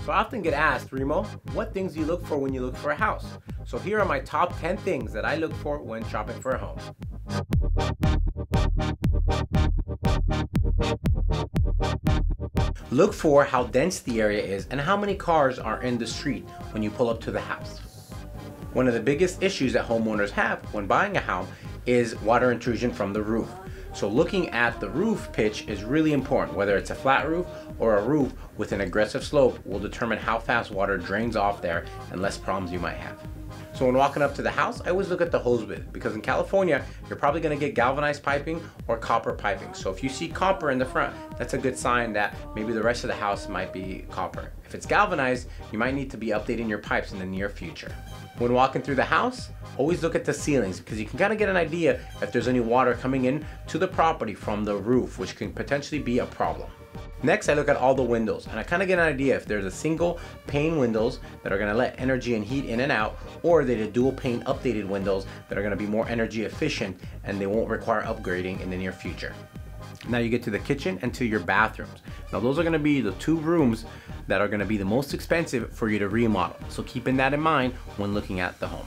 So I often get asked, Remo, what things do you look for when you look for a house? So here are my top 10 things that I look for when shopping for a home. Look for how dense the area is and how many cars are in the street when you pull up to the house. One of the biggest issues that homeowners have when buying a home is water intrusion from the roof. So looking at the roof pitch is really important. Whether it's a flat roof or a roof with an aggressive slope will determine how fast water drains off there and less problems you might have. So when walking up to the house, I always look at the hose bib, because in California, you're probably gonna get galvanized piping or copper piping. So if you see copper in the front, that's a good sign that maybe the rest of the house might be copper. If it's galvanized, you might need to be updating your pipes in the near future. When walking through the house, always look at the ceilings, because you can kind of get an idea if there's any water coming in to the property from the roof, which can potentially be a problem. Next, I look at all the windows, and I kind of get an idea if there's a single pane windows that are going to let energy and heat in and out, or they're dual pane updated windows that are going to be more energy efficient and they won't require upgrading in the near future. Now you get to the kitchen and to your bathrooms. Now those are going to be the two rooms that are going to be the most expensive for you to remodel. So keeping that in mind when looking at the home.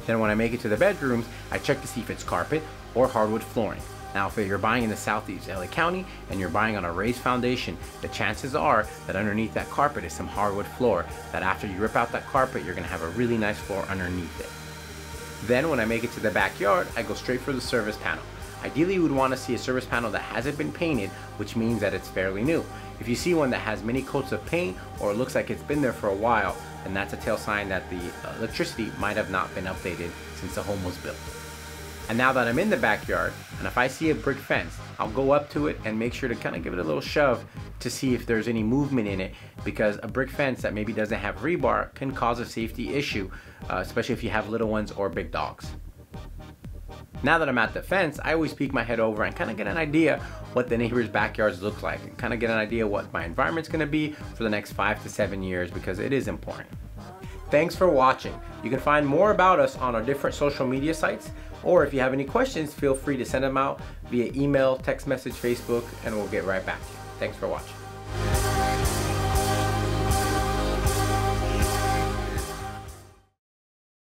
Then when I make it to the bedrooms, I check to see if it's carpet or hardwood flooring. Now if you're buying in the Southeast LA County and you're buying on a raised foundation, the chances are that underneath that carpet is some hardwood floor, that after you rip out that carpet, you're going to have a really nice floor underneath it. Then when I make it to the backyard, I go straight for the service panel. Ideally, you would want to see a service panel that hasn't been painted, which means that it's fairly new. If you see one that has many coats of paint or it looks like it's been there for a while, then that's a tell sign that the electricity might have not been updated since the home was built. And now that I'm in the backyard, and if I see a brick fence, I'll go up to it and make sure to kind of give it a little shove to see if there's any movement in it, because a brick fence that maybe doesn't have rebar can cause a safety issue, especially if you have little ones or big dogs. Now that I'm at the fence, I always peek my head over and kind of get an idea what the neighbor's backyards look like, and kind of get an idea what my environment's going to be for the next 5 to 7 years, because it is important. Thanks for watching. You can find more about us on our different social media sites, or if you have any questions, feel free to send them out via email, text message, Facebook, and we'll get right back to you. Thanks for watching.